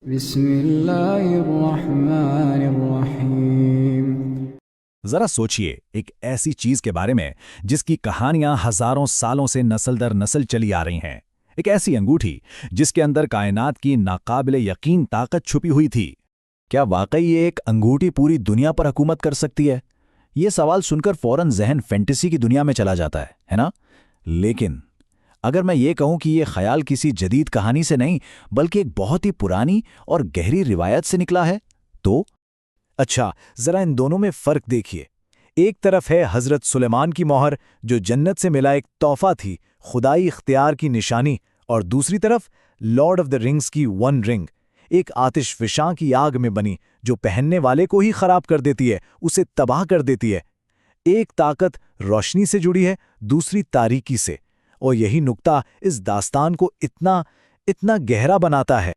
بسم اللہ الرحمن الرحیم۔ ذرا سوچئے ایک ایسی چیز کے بارے میں جس کی کہانیاں ہزاروں سالوں سے نسل در نسل چلی آ رہی ہیں، ایک ایسی انگوٹھی جس کے اندر کائنات کی ناقابل یقین طاقت چھپی ہوئی تھی۔ کیا واقعی یہ ایک انگوٹھی پوری دنیا پر حکومت کر سکتی ہے؟ یہ سوال سن کر فوراً ذہن فینٹیسی کی دنیا میں چلا جاتا ہے نا؟ لیکن اگر میں یہ کہوں کہ یہ خیال کسی جدید کہانی سے نہیں بلکہ ایک بہت ہی پرانی اور گہری روایت سے نکلا ہے تو؟ اچھا، ذرا ان دونوں میں فرق دیکھیے۔ ایک طرف ہے حضرت سلیمان کی مہر جو جنت سے ملا ایک تحفہ تھی، خدائی اختیار کی نشانی، اور دوسری طرف لارڈ آف دا رنگز کی ون رنگ، ایک آتش فشاں کی آگ میں بنی جو پہننے والے کو ہی خراب کر دیتی ہے، اسے تباہ کر دیتی ہے۔ ایک طاقت روشنی سے جڑی ہے، دوسری تاریکی سے، اور یہی نکتہ اس داستان کو اتنا گہرا بناتا ہے۔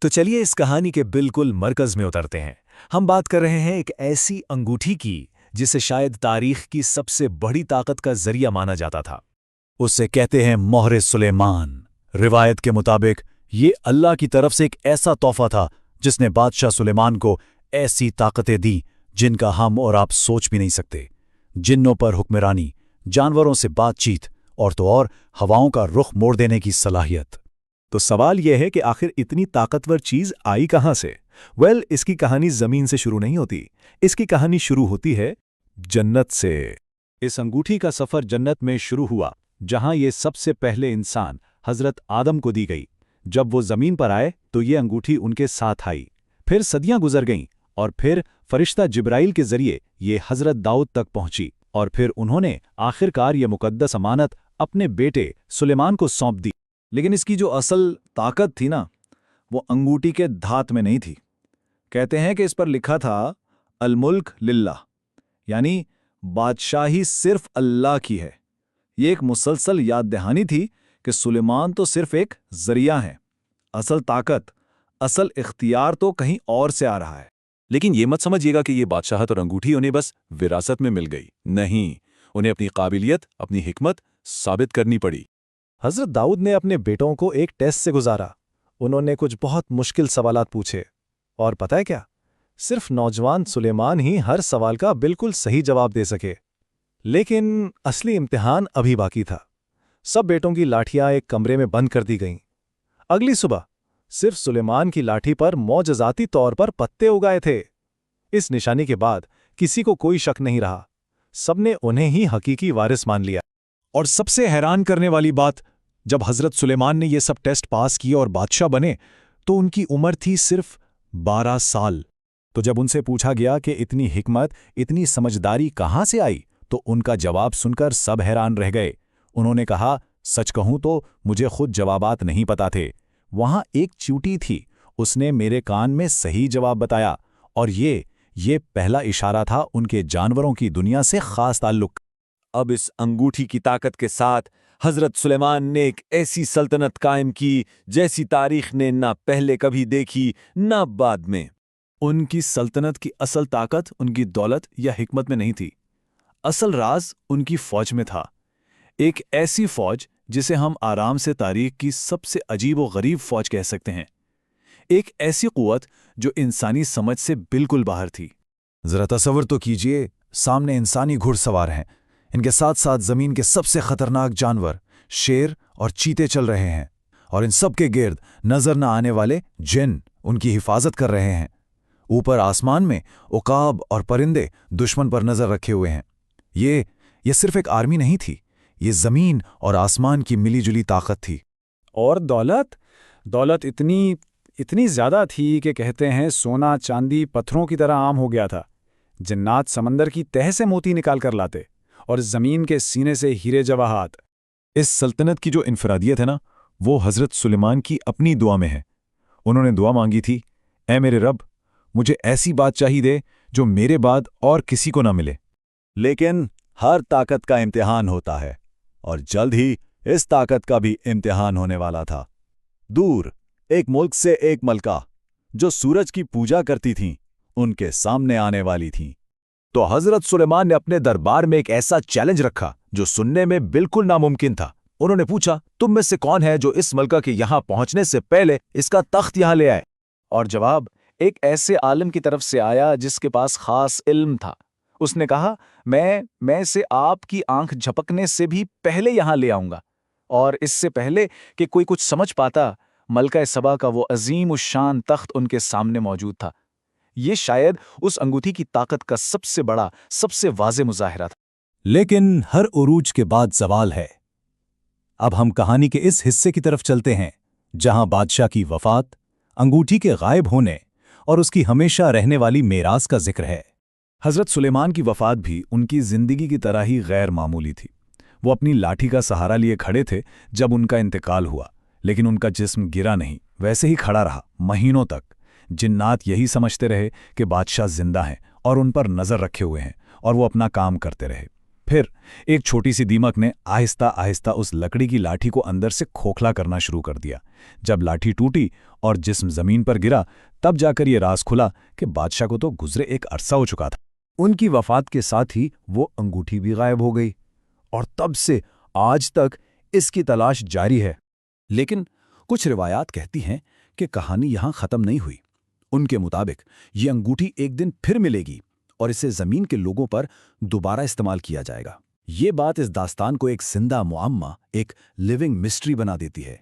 تو چلیے اس کہانی کے بالکل مرکز میں اترتے ہیں۔ ہم بات کر رہے ہیں ایک ایسی انگوٹھی کی جسے شاید تاریخ کی سب سے بڑی طاقت کا ذریعہ مانا جاتا تھا۔ اسے کہتے ہیں مہر سلیمان۔ روایت کے مطابق یہ اللہ کی طرف سے ایک ایسا تحفہ تھا جس نے بادشاہ سلیمان کو ایسی طاقتیں دیں جن کا ہم اور آپ سوچ بھی نہیں سکتے۔ جنوں پر حکمرانی، جانوروں سے بات چیت، اور تو اور ہواؤں کا رخ موڑ دینے کی صلاحیت۔ تو سوال یہ ہے کہ آخر اتنی طاقتور چیز آئی کہاں سے؟ اس کی کہانی زمین سے شروع نہیں ہوتی، اس کی کہانی شروع ہوتی ہے جنت سے۔ اس انگوٹھی کا سفر جنت میں شروع ہوا، جہاں یہ سب سے پہلے انسان حضرت آدم کو دی گئی۔ جب وہ زمین پر آئے تو یہ انگوٹھی ان کے ساتھ آئی، پھر صدیاں گزر گئیں، اور پھر فرشتہ جبرائیل کے ذریعے یہ حضرت داؤد تک پہنچی، اور پھر انہوں نے آخرکار یہ مقدس امانت اپنے بیٹے سلیمان کو سونپ دی۔ لیکن اس کی جو اصل طاقت تھی نا، وہ انگوٹھی کے دھات میں نہیں تھی۔ کہتے ہیں کہ اس پر لکھا تھا الملک للہ، یعنی بادشاہی صرف اللہ کی ہے۔ یہ ایک مسلسل یاد دہانی تھی کہ سلیمان تو صرف ایک ذریعہ ہیں، اصل طاقت، اصل اختیار تو کہیں اور سے آ رہا ہے۔ لیکن یہ مت سمجھیے گا کہ یہ بادشاہت اور انگوٹھی انہیں بس وراثت میں مل گئی، نہیں، انہیں اپنی قابلیت، اپنی حکمت ثابت کرنی پڑی۔ حضرت داؤد نے اپنے بیٹوں کو ایک ٹیسٹ سے گزارا۔ انہوں نے کچھ بہت مشکل سوالات پوچھے، اور پتہ ہے کیا؟ صرف نوجوان سلیمان ہی ہر سوال کا بالکل صحیح جواب دے سکے۔ لیکن اصلی امتحان ابھی باقی تھا۔ سب بیٹوں کی لاٹھیاں ایک کمرے میں بند کر دی گئیں۔ اگلی صبح صرف سلیمان کی لاٹھی پر معجزاتی طور پر پتے اگائے تھے۔ اس نشانی کے بعد کسی کو کوئی شک نہیں رہا، سب نے انہیں ہی حقیقی وارث مان لیا۔ اور سب سے حیران کرنے والی بات، جب حضرت سلیمان نے یہ سب ٹیسٹ پاس کیے اور بادشاہ بنے تو ان کی عمر تھی صرف 12 سال۔ تو جب ان سے پوچھا گیا کہ اتنی حکمت، اتنی سمجھداری کہاں سے آئی، تو ان کا جواب سن کر سب حیران رہ گئے۔ انہوں نے کہا، سچ کہوں تو مجھے خود جوابات نہیں پتا تھے۔ وہاں ایک چیوٹی تھی، اس نے میرے کان میں صحیح جواب بتایا، اور یہ پہلا اشارہ تھا ان کے جانوروں کی دنیا سے خاص تعلق۔ اب اس انگوٹھی کی طاقت کے ساتھ حضرت سلیمان نے ایک ایسی سلطنت قائم کی جیسی تاریخ نے نہ پہلے کبھی دیکھی نہ بعد میں۔ ان کی سلطنت کی اصل طاقت ان کی دولت یا حکمت میں نہیں تھی، اصل راز ان کی فوج میں تھا۔ ایک ایسی فوج جسے ہم آرام سے تاریخ کی سب سے عجیب و غریب فوج کہہ سکتے ہیں۔ ایک ایسی قوت جو انسانی سمجھ سے بالکل باہر تھی۔ ذرا تصور تو کیجئے، سامنے انسانی گھڑ سوار ہیں، ان کے ساتھ ساتھ زمین کے سب سے خطرناک جانور شیر اور چیتے چل رہے ہیں، اور ان سب کے گرد نظر نہ آنے والے جن ان کی حفاظت کر رہے ہیں۔ اوپر آسمان میں عقاب اور پرندے دشمن پر نظر رکھے ہوئے ہیں۔ یہ صرف ایک آرمی نہیں تھی، یہ زمین اور آسمان کی ملی جلی طاقت تھی۔ اور دولت اتنی زیادہ تھی کہ کہتے ہیں سونا چاندی پتھروں کی طرح عام ہو گیا تھا۔ جنات سمندر کی تہہ سے موتی نکال کر لاتے، اور زمین کے سینے سے ہیرے جواہرات۔ اس سلطنت کی جو انفرادیت ہے نا، وہ حضرت سلیمان کی اپنی دعا میں ہے۔ انہوں نے دعا مانگی تھی، اے میرے رب، مجھے ایسی بات چاہیے دے جو میرے بعد اور کسی کو نہ ملے۔ لیکن ہر طاقت کا امتحان ہوتا ہے، اور جلد ہی اس طاقت کا بھی امتحان ہونے والا تھا۔ دور ایک ملک سے ایک ملکہ جو سورج کی پوجا کرتی تھیں، ان کے سامنے آنے والی تھیں۔ تو حضرت سلیمان نے اپنے دربار میں ایک ایسا چیلنج رکھا جو سننے میں بالکل ناممکن تھا۔ انہوں نے پوچھا، تم میں سے کون ہے جو اس ملکہ کے یہاں پہنچنے سے پہلے اس کا تخت یہاں لے آئے؟ اور جواب ایک ایسے عالم کی طرف سے آیا جس کے پاس خاص علم تھا۔ اس نے کہا، میں اسے آپ کی آنکھ جھپکنے سے بھی پہلے یہاں لے آؤں گا، اور اس سے پہلے کہ کوئی کچھ سمجھ پاتا، ملکہ سبا کا وہ عظیم الشان تخت ان کے سامنے موجود تھا۔ یہ شاید اس انگوٹھی کی طاقت کا سب سے بڑا، سب سے واضح مظاہرہ تھا۔ لیکن ہر عروج کے بعد زوال ہے۔ اب ہم کہانی کے اس حصے کی طرف چلتے ہیں جہاں بادشاہ کی وفات، انگوٹھی کے غائب ہونے اور اس کی ہمیشہ رہنے والی میراث کا ذکر ہے۔ حضرت سلیمان کی وفات بھی ان کی زندگی کی طرح ہی غیر معمولی تھی۔ وہ اپنی لاٹھی کا سہارا لیے کھڑے تھے جب ان کا انتقال ہوا، لیکن ان کا جسم گرا نہیں، ویسے ہی کھڑا رہا مہینوں تک۔ جنات یہی سمجھتے رہے کہ بادشاہ زندہ ہیں اور ان پر نظر رکھے ہوئے ہیں، اور وہ اپنا کام کرتے رہے۔ پھر ایک چھوٹی سی دیمک نے آہستہ آہستہ اس لکڑی کی لاٹھی کو اندر سے کھوکھلا کرنا شروع کر دیا۔ جب لاٹھی ٹوٹی اور جسم زمین پر گرا، تب جا کر یہ راز کھلا کہ بادشاہ کو تو گزرے ایک عرصہ ہو چکا تھا۔ ان کی وفات کے ساتھ ہی وہ انگوٹھی بھی غائب ہو گئی، اور تب سے آج تک اس کی تلاش جاری ہے۔ لیکن کچھ روایات کہتی ہیں کہ کہانی یہاں ختم نہیں ہوئی۔ ان کے مطابق یہ انگوٹھی ایک دن پھر ملے گی اور اسے زمین کے لوگوں پر دوبارہ استعمال کیا جائے گا۔ یہ بات اس داستان کو ایک زندہ معمہ، ایک لیونگ مسٹری بنا دیتی ہے۔